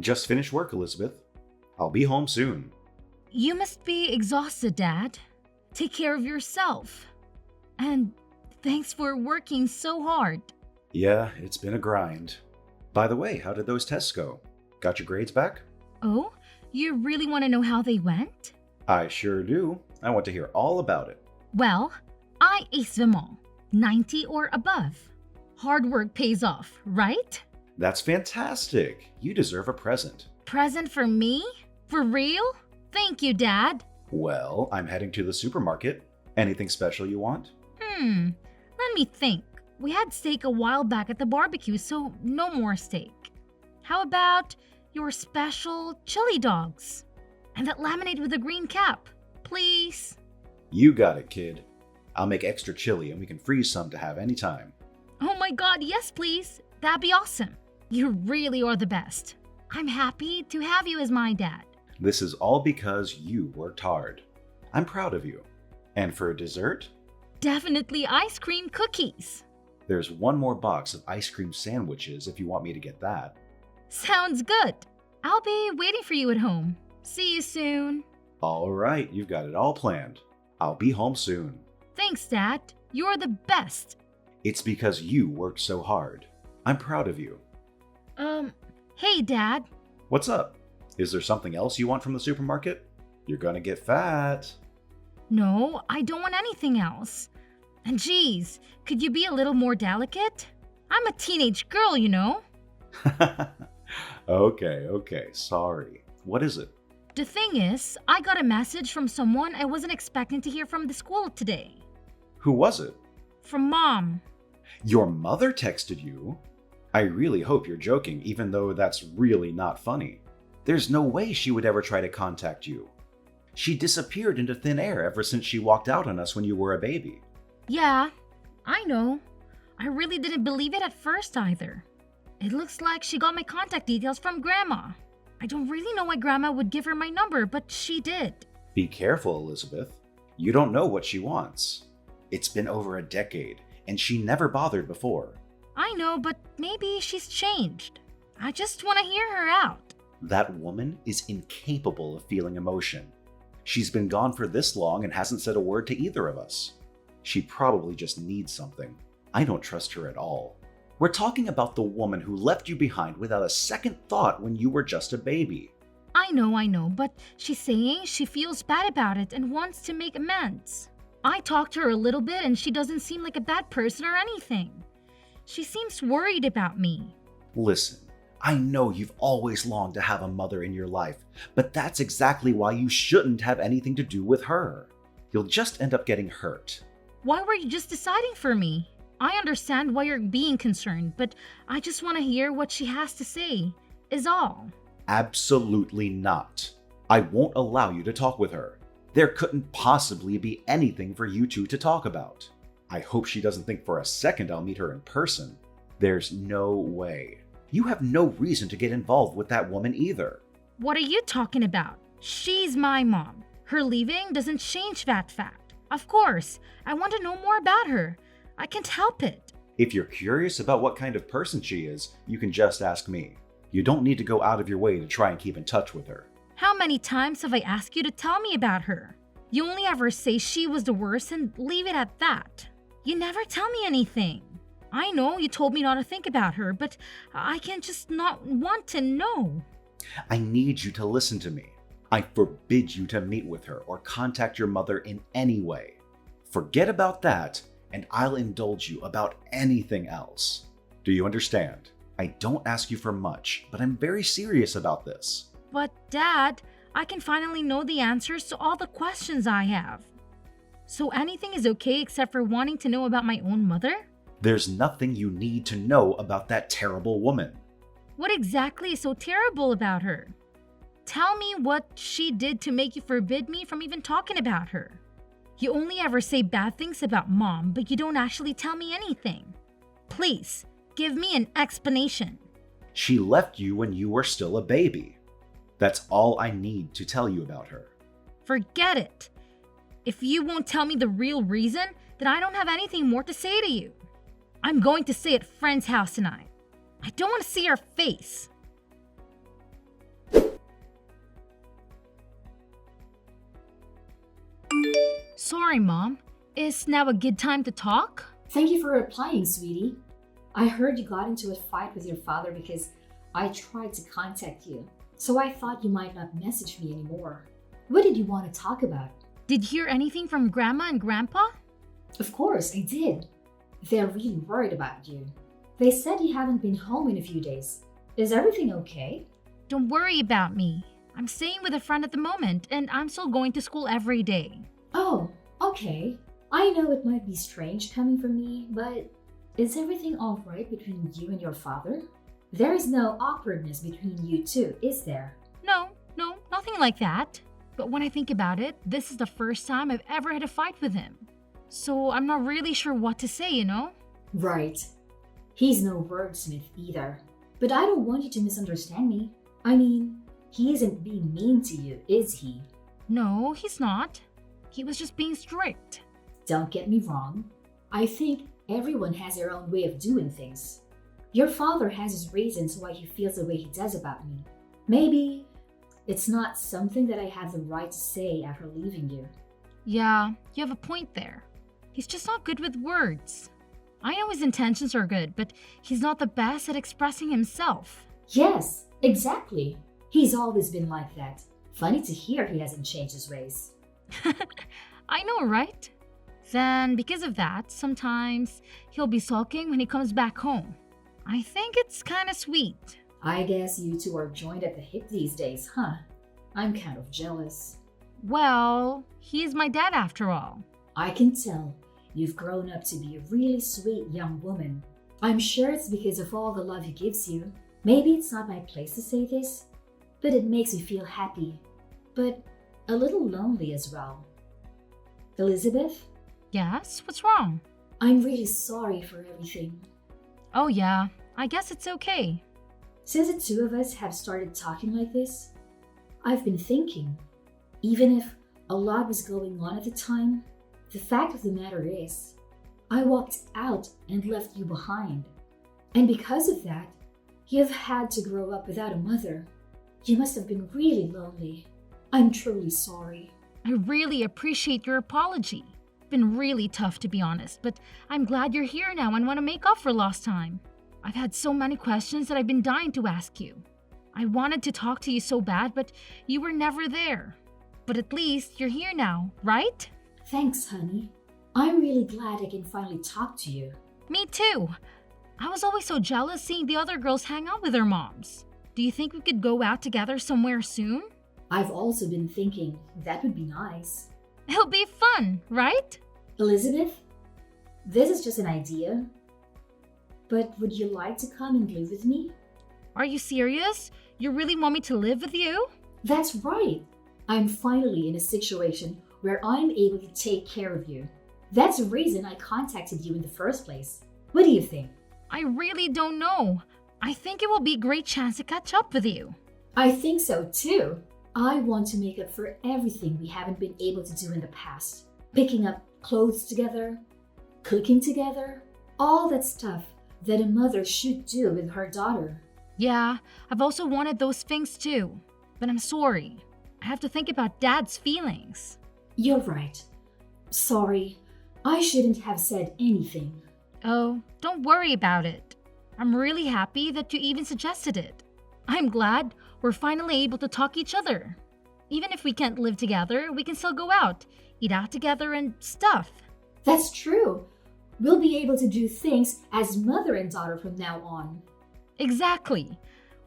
Just finished work, Elizabeth. I'll be home soon. You must be exhausted, Dad. Take care of yourself. And thanks for working so hard. Yeah, it's been a grind. By the way, how did those tests go? Got your grades back? Oh, you really want to know how they went? I sure do. I want to hear all about it. Well, I aced them all. 90 or above. Hard work pays off, right? That's fantastic. You deserve a present. Present for me? For real? Thank you, Dad. Well, I'm heading to the supermarket. Anything special you want? Let me think. We had steak a while back at the barbecue, so no more steak. How about your special chili dogs? And that lemonade with a green cap, please. You got it, kid. I'll make extra chili and we can freeze some to have anytime. Oh my god, yes please. That'd be awesome. You really are the best. I'm happy to have you as my dad. This is all because you worked hard. I'm proud of you. And for dessert, Definitely ice cream cookies. there's one more box of ice cream sandwiches if you want me to get that. Sounds good. I'll be waiting for you at home. See you soon. All right, you've got it all planned. I'll be home soon. Thanks, Dad. You're the best. It's because you worked so hard. I'm proud of you. Hey, Dad. What's up? Is there something else you want from the supermarket? You're gonna get fat. No, I don't want anything else. And geez, could you be a little more delicate? I'm a teenage girl, you know. Okay, sorry. What is it? The thing is, I got a message from someone I wasn't expecting to hear from the school today. Who was it? From Mom. Your mother texted you? I really hope you're joking, even though that's really not funny. There's no way she would ever try to contact you. She disappeared into thin air ever since she walked out on us when you were a baby. Yeah, I know. I really didn't believe it at first either. It looks like she got my contact details from Grandma. I don't really know why Grandma would give her my number, but she did. Be careful, Elizabeth. You don't know what she wants. It's been over a decade, and she never bothered before. I know, but maybe she's changed. I just want to hear her out. That woman is incapable of feeling emotion. She's been gone for this long and hasn't said a word to either of us. She probably just needs something. I don't trust her at all. We're talking about the woman who left you behind without a second thought when you were just a baby. I know, but she's saying she feels bad about it and wants to make amends. I talked to her a little bit and she doesn't seem like a bad person or anything. She seems worried about me. Listen, I know you've always longed to have a mother in your life, but that's exactly why you shouldn't have anything to do with her. You'll just end up getting hurt. Why were you just deciding for me? I understand why you're being concerned, but I just want to hear what she has to say, is all. Absolutely not. I won't allow you to talk with her. There couldn't possibly be anything for you two to talk about. I hope she doesn't think for a second I'll meet her in person. There's no way. You have no reason to get involved with that woman either. What are you talking about? She's my mom. Her leaving doesn't change that fact. Of course, I want to know more about her. I can't help it. If you're curious about what kind of person she is, you can just ask me. You don't need to go out of your way to try and keep in touch with her. How many times have I asked you to tell me about her? You only ever say she was the worst and leave it at that. You never tell me anything. I know you told me not to think about her, but I can just not want to know. I need you to listen to me. I forbid you to meet with her or contact your mother in any way. Forget about that, and I'll indulge you about anything else. Do you understand? I don't ask you for much, but I'm very serious about this. But Dad, I can finally know the answers to all the questions I have. So anything is okay except for wanting to know about my own mother? There's nothing you need to know about that terrible woman. What exactly is so terrible about her? Tell me what she did to make you forbid me from even talking about her. You only ever say bad things about Mom, but you don't actually tell me anything. Please, give me an explanation. She left you when you were still a baby. That's all I need to tell you about her. Forget it. If you won't tell me the real reason, then I don't have anything more to say to you. I'm going to stay at friend's house tonight. I don't want to see her face. Sorry, Mom. Is now a good time to talk? Thank you for replying, sweetie. I heard you got into a fight with your father because I tried to contact you. So I thought you might not message me anymore. What did you want to talk about? Did you hear anything from Grandma and Grandpa? Of course, I did. They're really worried about you. They said you haven't been home in a few days. Is everything okay? Don't worry about me. I'm staying with a friend at the moment, and I'm still going to school every day. Oh, okay. I know it might be strange coming from me, but is everything all right between you and your father? There is no awkwardness between you two, is there? No, nothing like that. But when I think about it, this is the first time I've ever had a fight with him. So I'm not really sure what to say, you know? Right. He's no wordsmith either. But I don't want you to misunderstand me. I mean, he isn't being mean to you, is he? No, he's not. He was just being strict. Don't get me wrong. I think everyone has their own way of doing things. Your father has his reasons why he feels the way he does about me. Maybe it's not something that I have the right to say after leaving you. Yeah, you have a point there. He's just not good with words. I know his intentions are good, but he's not the best at expressing himself. Yes, exactly. He's always been like that. Funny to hear he hasn't changed his ways. I know, right? Then, because of that, sometimes he'll be sulking when he comes back home. I think it's kind of sweet. I guess you two are joined at the hip these days, huh? I'm kind of jealous. Well, he's my dad after all. I can tell you've grown up to be a really sweet young woman. I'm sure it's because of all the love he gives you. Maybe it's not my place to say this, but it makes me feel happy, but a little lonely as well. Elizabeth, Yes? What's wrong? I'm really sorry for everything. Oh yeah, I guess it's okay. Since the two of us have started talking like this, I've been thinking, even if a lot was going on at the time, the fact of the matter is, I walked out and left you behind. And because of that, you've had to grow up without a mother. You must have been really lonely. I'm truly sorry. I really appreciate your apology. Been really tough to be honest, but I'm glad you're here now and want to make up for lost time. I've had so many questions that I've been dying to ask you. I wanted to talk to you so bad, but you were never there. But at least you're here now, right? Thanks, honey. I'm really glad I can finally talk to you. Me too. I was always so jealous seeing the other girls hang out with their moms. Do you think we could go out together somewhere soon? I've also been thinking that would be nice. It'll be fun, right? Elizabeth, this is just an idea, but would you like to come and live with me? Are you serious? You really want me to live with you? That's right. I'm finally in a situation where I'm able to take care of you. That's the reason I contacted you in the first place. What do you think? I really don't know. I think it will be a great chance to catch up with you. I think so too. I want to make up for everything we haven't been able to do in the past. Picking up clothes together, cooking together, all that stuff that a mother should do with her daughter. Yeah, I've also wanted those things too. But I'm sorry. I have to think about Dad's feelings. You're right. Sorry, I shouldn't have said anything. Oh, don't worry about it. I'm really happy that you even suggested it. I'm glad we're finally able to talk each other. Even if we can't live together, we can still go out, eat out together and stuff. That's true. We'll be able to do things as mother and daughter from now on. Exactly.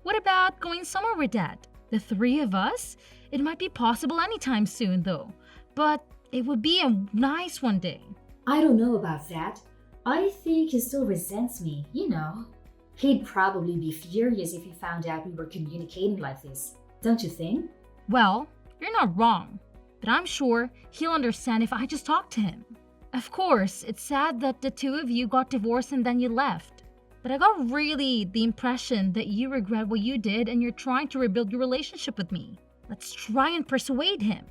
What about going somewhere with Dad? The three of us? It might be possible anytime soon though, but it would be a nice one day. I don't know about that. I think he still resents me, you know. He'd probably be furious if he found out we were communicating like this, don't you think? Well, you're not wrong, but I'm sure he'll understand if I just talk to him. Of course, it's sad that the two of you got divorced and then you left. But I got really the impression that you regret what you did and you're trying to rebuild your relationship with me. Let's try and persuade him.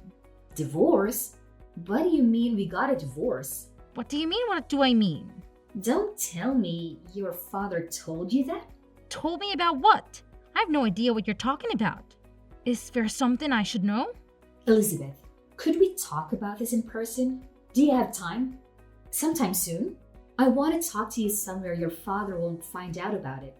Divorce? What do you mean we got a divorce? What do you mean? What do I mean? Don't tell me your father told you that? Told me about what? I have no idea what you're talking about. Is there something I should know? Elizabeth, Could we talk about this in person? Do you have time? Sometime soon? I want to talk to you somewhere your father won't find out about it.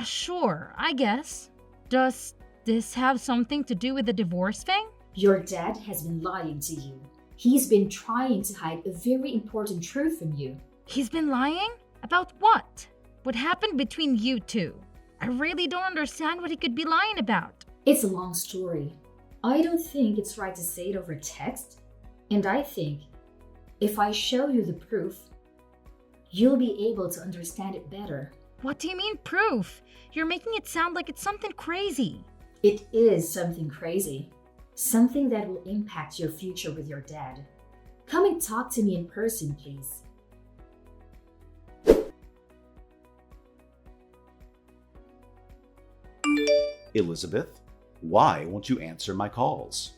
Sure, I guess. Does this have something to do with the divorce thing? Your dad has been lying to you. He's been trying to hide a very important truth from you. He's been lying? About what? What happened between you two? I really don't understand what he could be lying about. It's a long story. I don't think it's right to say it over text, and I think if I show you the proof, you'll be able to understand it better. What do you mean proof? You're making it sound like it's something crazy. It is something crazy. Something that will impact your future with your dad. Come and talk to me in person, please. Elizabeth, why won't you answer my calls?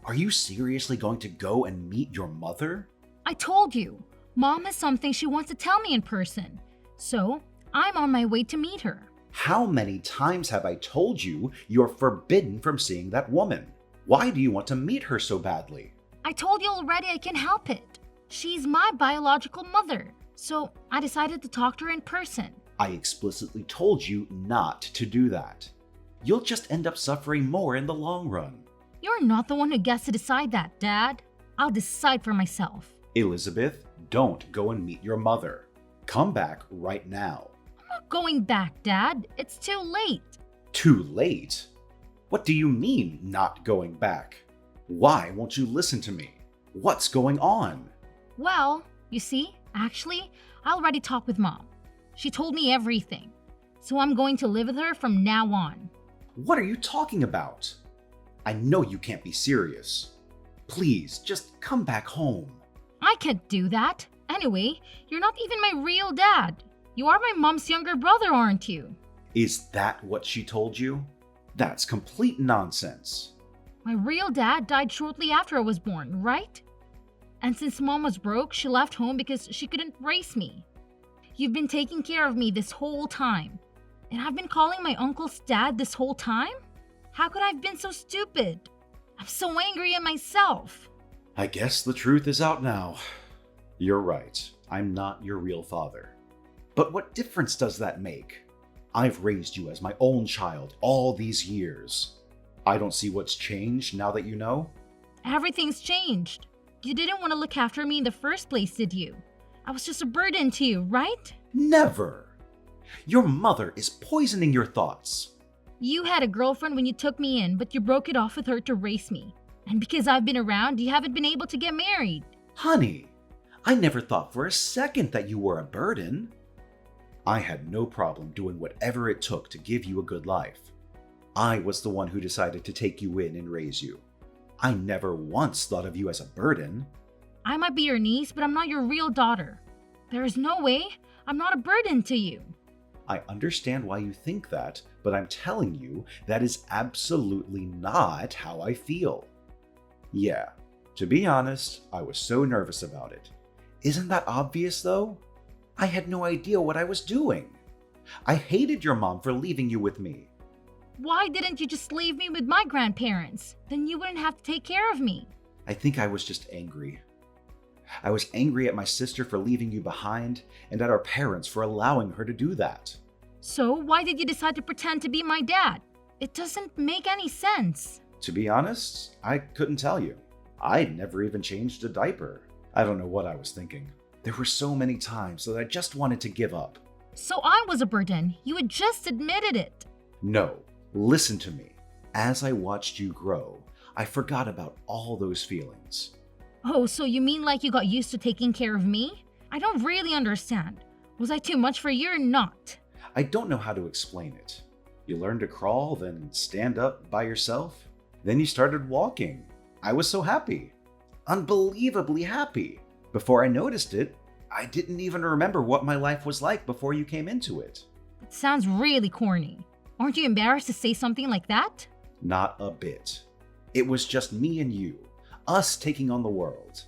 Are you seriously going to go and meet your mother? I told you, Mom has something she wants to tell me in person. So, I'm on my way to meet her. How many times have I told you you're forbidden from seeing that woman? Why do you want to meet her so badly? I told you already I can't help it. She's my biological mother. So, I decided to talk to her in person. I explicitly told you not to do that. You'll just end up suffering more in the long run. You're not the one who gets to decide that, Dad. I'll decide for myself. Elizabeth, don't go and meet your mother. Come back right now. I'm not going back, Dad. It's too late. Too late? What do you mean, not going back? Why won't you listen to me? What's going on? Well, you see, actually, I already talked with Mom. She told me everything. So I'm going to live with her from now on. What are you talking about? I know you can't be serious. Please, just come back home. I can't do that. Anyway, you're not even my real dad. You are my mom's younger brother, aren't you? Is that what she told you? That's complete nonsense. My real dad died shortly after I was born, right? And since Mom was broke, she left home because she couldn't raise me. You've been taking care of me this whole time. And I've been calling my uncle's dad this whole time? How could I have been so stupid? I'm so angry at myself. I guess the truth is out now. You're right. I'm not your real father. But what difference does that make? I've raised you as my own child all these years. I don't see what's changed now that you know. Everything's changed. You didn't want to look after me in the first place, did you? I was just a burden to you, right? Never! Your mother is poisoning your thoughts. You had a girlfriend when you took me in, but you broke it off with her to raise me. And because I've been around, you haven't been able to get married. Honey, I never thought for a second that you were a burden. I had no problem doing whatever it took to give you a good life. I was the one who decided to take you in and raise you. I never once thought of you as a burden. I might be your niece, but I'm not your real daughter. There is no way I'm not a burden to you. I understand why you think that, but I'm telling you that is absolutely not how I feel. Yeah, to be honest, I was so nervous about it. Isn't that obvious though? I had no idea what I was doing. I hated your mom for leaving you with me. Why didn't you just leave me with my grandparents? Then you wouldn't have to take care of me. I think I was just angry. I was angry at my sister for leaving you behind and at our parents for allowing her to do that. So why did you decide to pretend to be my dad? It doesn't make any sense. To be honest, I couldn't tell you. I'd never even changed a diaper. I don't know what I was thinking. There were so many times that I just wanted to give up. So I was a burden. You had just admitted it. No, listen to me. As I watched you grow, I forgot about all those feelings. Oh, so you mean like you got used to taking care of me? I don't really understand. Was I too much for you or not? I don't know how to explain it. You learned to crawl, then stand up by yourself. Then you started walking. I was so happy. Unbelievably happy. Before I noticed it, I didn't even remember what my life was like before you came into it. It sounds really corny. Aren't you embarrassed to say something like that? Not a bit. It was just me and you, us taking on the world.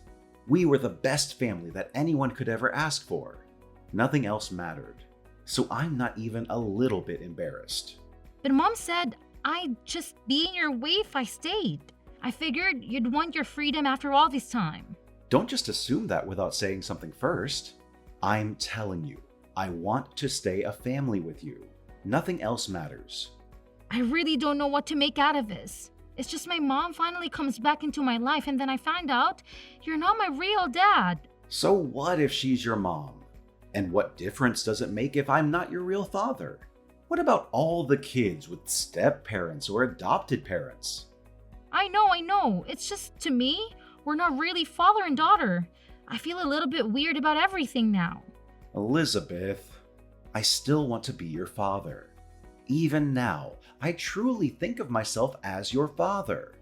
We were the best family that anyone could ever ask for. Nothing else mattered. So I'm not even a little bit embarrassed. But Mom said I'd just be in your way if I stayed. I figured you'd want your freedom after all this time. Don't just assume that without saying something first. I'm telling you, I want to stay a family with you. Nothing else matters. I really don't know what to make out of this. It's just my mom finally comes back into my life and then I find out you're not my real dad. So what if she's your mom? And what difference does it make if I'm not your real father? What about all the kids with step-parents or adopted parents? I know. It's just, to me, we're not really father and daughter. I feel a little bit weird about everything now. Elizabeth, I still want to be your father. Even now, I truly think of myself as your father.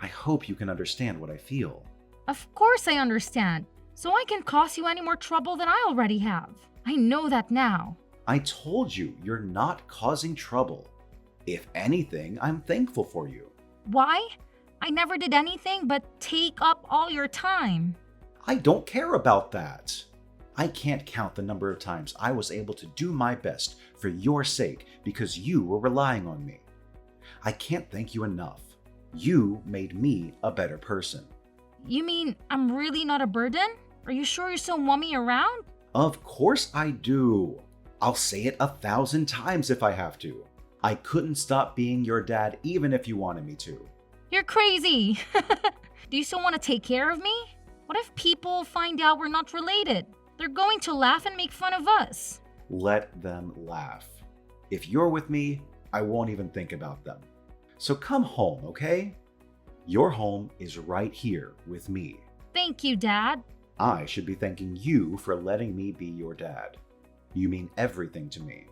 I hope you can understand what I feel. Of course I understand. So I can cause you any more trouble than I already have. I know that now. I told you you're not causing trouble. If anything, I'm thankful for you. Why? I never did anything but take up all your time. I don't care about that. I can't count the number of times I was able to do my best for your sake because you were relying on me. I can't thank you enough. You made me a better person. You mean I'm really not a burden? Are you sure you still want me around? Of course I do. I'll say it 1,000 times if I have to. I couldn't stop being your dad even if you wanted me to. You're crazy. Do you still want to take care of me? What if people find out we're not related? They're going to laugh and make fun of us. Let them laugh. If you're with me, I won't even think about them. So come home, okay? Your home is right here with me. Thank you, Dad. I should be thanking you for letting me be your dad. You mean everything to me.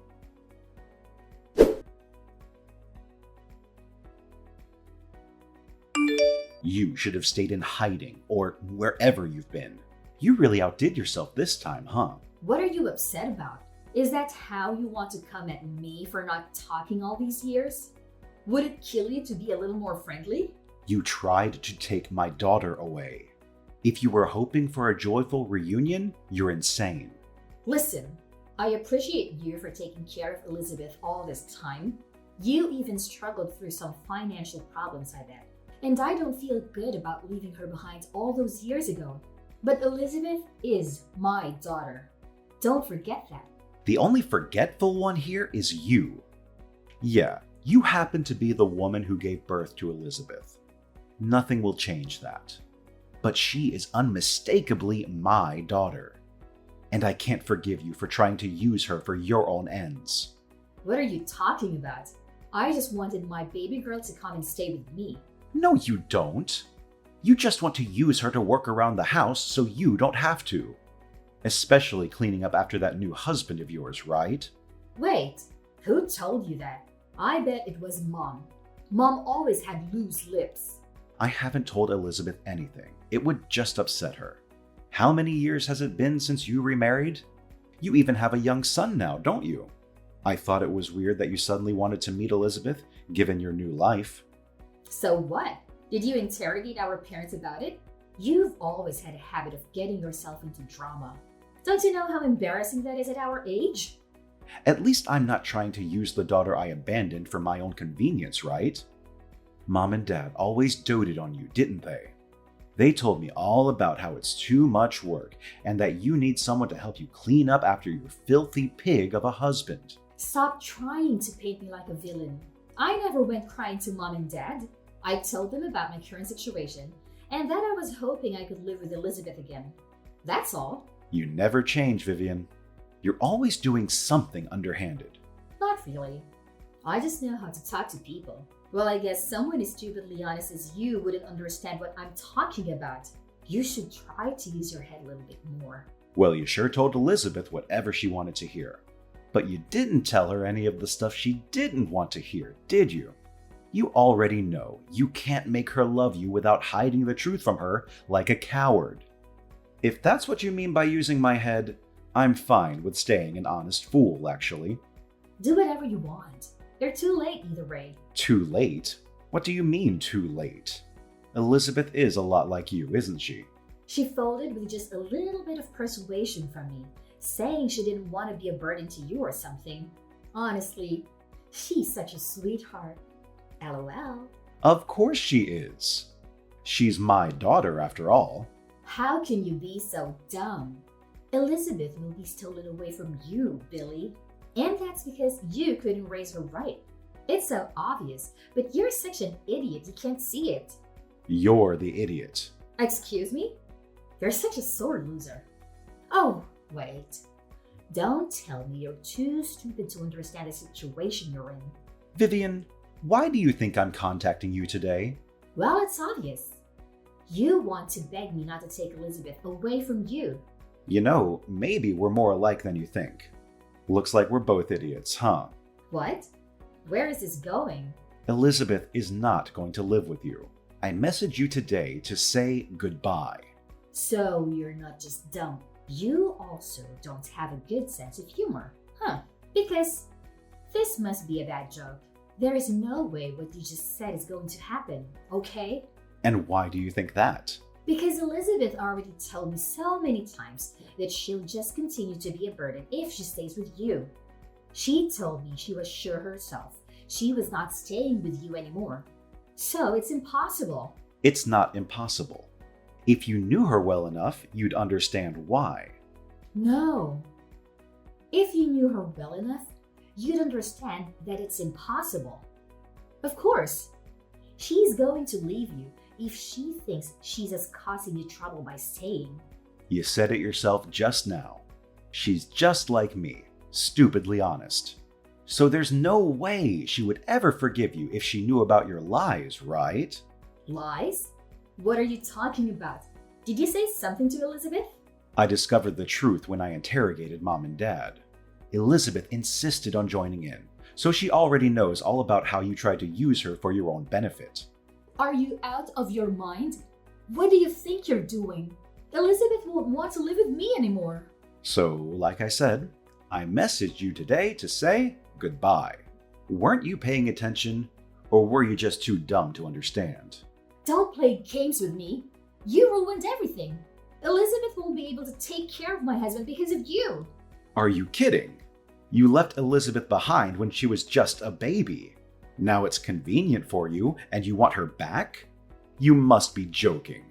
You should have stayed in hiding or wherever you've been. You really outdid yourself this time, huh? What are you upset about? Is that how you want to come at me for not talking all these years? Would it kill you to be a little more friendly? You tried to take my daughter away. If you were hoping for a joyful reunion, you're insane. Listen, I appreciate you for taking care of Elizabeth all this time. You even struggled through some financial problems, I bet. And I don't feel good about leaving her behind all those years ago. But Elizabeth is my daughter. Don't forget that. The only forgetful one here is you. Yeah, you happen to be the woman who gave birth to Elizabeth. Nothing will change that. But she is unmistakably my daughter. And I can't forgive you for trying to use her for your own ends. What are you talking about? I just wanted my baby girl to come and stay with me. No, you don't. You just want to use her to work around the house so you don't have to. Especially cleaning up after that new husband of yours, right? Wait, who told you that? I bet it was Mom. Mom always had loose lips. I haven't told Elizabeth anything. It would just upset her. How many years has it been since you remarried? You even have a young son now, don't you? I thought it was weird that you suddenly wanted to meet Elizabeth, given your new life. So what? Did you interrogate our parents about it? You've always had a habit of getting yourself into drama. Don't you know how embarrassing that is at our age? At least I'm not trying to use the daughter I abandoned for my own convenience, right? Mom and Dad always doted on you, didn't they? They told me all about how it's too much work and that you need someone to help you clean up after your filthy pig of a husband. Stop trying to paint me like a villain. I never went crying to Mom and Dad. I told them about my current situation and that I was hoping I could live with Elizabeth again. That's all. You never change, Vivian. You're always doing something underhanded. Not really. I just know how to talk to people. Well, I guess someone as stupidly honest as you wouldn't understand what I'm talking about. You should try to use your head a little bit more. Well, you sure told Elizabeth whatever she wanted to hear. But you didn't tell her any of the stuff she didn't want to hear, did you? You already know you can't make her love you without hiding the truth from her like a coward. If that's what you mean by using my head, I'm fine with staying an honest fool, actually. Do whatever you want. They're too late either way. Too late? What do you mean, too late? Elizabeth is a lot like you, isn't she? She folded with just a little bit of persuasion from me, saying she didn't want to be a burden to you or something. Honestly, she's such a sweetheart. LOL. Of course she is. She's my daughter after all. How can you be so dumb? Elizabeth will be stolen away from you, Billy. And that's because you couldn't raise her right. It's so obvious, but you're such an idiot you can't see it. You're the idiot. Excuse me? You're such a sore loser. Oh, wait. Don't tell me you're too stupid to understand the situation you're in. Vivian, why do you think I'm contacting you today? Well, it's obvious. You want to beg me not to take Elizabeth away from you. You know, maybe we're more alike than you think. Looks like we're both idiots, huh? What? Where is this going? Elizabeth is not going to live with you. I messaged you today to say goodbye. So you're not just dumb. You also don't have a good sense of humor, huh? Because this must be a bad joke. There is no way what you just said is going to happen, okay? And why do you think that? Because Elizabeth already told me so many times that she'll just continue to be a burden if she stays with you. She told me she was sure herself she was not staying with you anymore. So it's impossible. It's not impossible. If you knew her well enough, you'd understand why. No. If you knew her well enough, you'd understand that it's impossible. Of course, she's going to leave you if she thinks she's just causing you trouble by staying. You said it yourself just now. She's just like me, stupidly honest. So there's no way she would ever forgive you if she knew about your lies, right? Lies? What are you talking about? Did you say something to Elizabeth? I discovered the truth when I interrogated Mom and Dad. Elizabeth insisted on joining in, so she already knows all about how you tried to use her for your own benefit. Are you out of your mind? What do you think you're doing? Elizabeth won't want to live with me anymore. So, like I said, I messaged you today to say goodbye. Weren't you paying attention, or were you just too dumb to understand? Don't play games with me. You ruined everything. Elizabeth won't be able to take care of my husband because of you. Are you kidding? You left Elizabeth behind when she was just a baby. Now it's convenient for you and you want her back? You must be joking.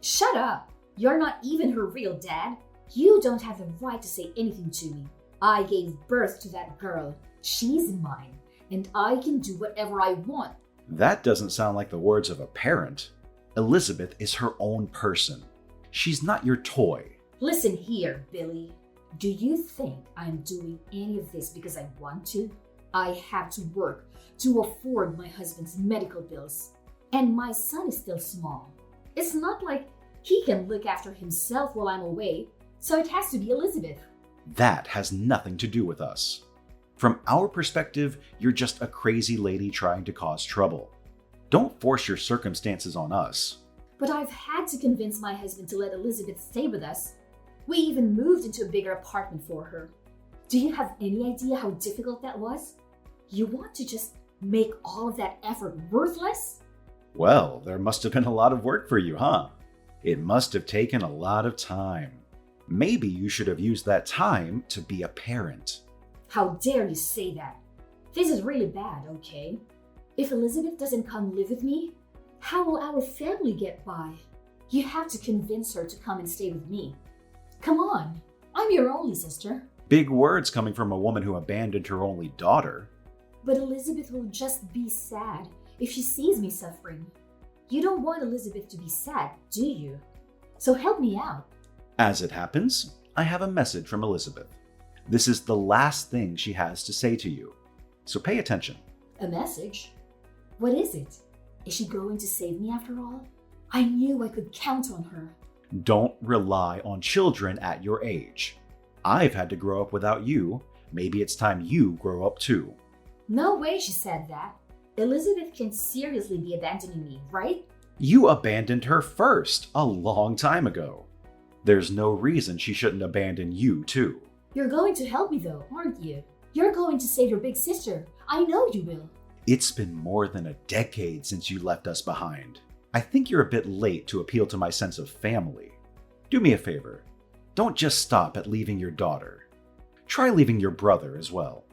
Shut up. You're not even her real dad. You don't have the right to say anything to me. I gave birth to that girl. She's mine, and I can do whatever I want. That doesn't sound like the words of a parent. Elizabeth is her own person. She's not your toy. Listen here, Billy. Do you think I'm doing any of this because I want to? I have to work to afford my husband's medical bills. And my son is still small. It's not like he can look after himself while I'm away, so it has to be Elizabeth. That has nothing to do with us. From our perspective, you're just a crazy lady trying to cause trouble. Don't force your circumstances on us. But I've had to convince my husband to let Elizabeth stay with us. We even moved into a bigger apartment for her. Do you have any idea how difficult that was? You want to just make all of that effort worthless? Well, there must have been a lot of work for you, huh? It must have taken a lot of time. Maybe you should have used that time to be a parent. How dare you say that? This is really bad, okay? If Elizabeth doesn't come live with me, how will our family get by? You have to convince her to come and stay with me. Come on, I'm your only sister. Big words coming from a woman who abandoned her only daughter. But Elizabeth will just be sad if she sees me suffering. You don't want Elizabeth to be sad, do you? So help me out. As it happens, I have a message from Elizabeth. This is the last thing she has to say to you. So pay attention. A message? What is it? Is she going to save me after all? I knew I could count on her. Don't rely on children at your age. I've had to grow up without you. Maybe it's time you grow up too. No way she said that. Elizabeth can seriously be abandoning me, right? You abandoned her first, a long time ago. There's no reason she shouldn't abandon you too. You're going to help me though, aren't you? You're going to save your big sister. I know you will. It's been more than a decade since you left us behind. I think you're a bit late to appeal to my sense of family. Do me a favor. Don't just stop at leaving your daughter. Try leaving your brother as well.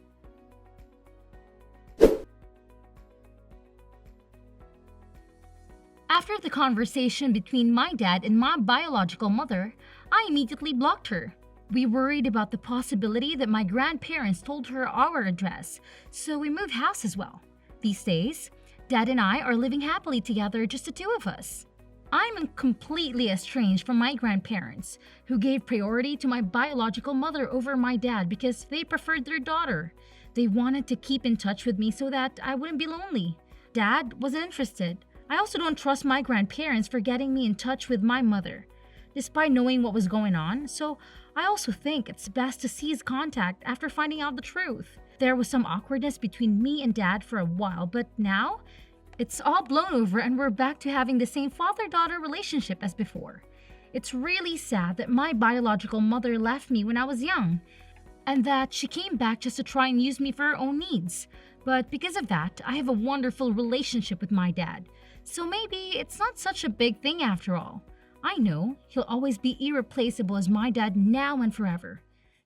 After the conversation between my dad and my biological mother, I immediately blocked her. We worried about the possibility that my grandparents told her our address, so we moved house as well. These days, Dad and I are living happily together, just the two of us. I'm completely estranged from my grandparents, who gave priority to my biological mother over my dad because they preferred their daughter. They wanted to keep in touch with me so that I wouldn't be lonely. Dad wasn't interested. I also don't trust my grandparents for getting me in touch with my mother, despite knowing what was going on, so I also think it's best to cease contact after finding out the truth. There was some awkwardness between me and Dad for a while, but now it's all blown over and we're back to having the same father-daughter relationship as before. It's really sad that my biological mother left me when I was young, and that she came back just to try and use me for her own needs. But because of that, I have a wonderful relationship with my dad, so maybe it's not such a big thing after all. I know he'll always be irreplaceable as my dad now and forever.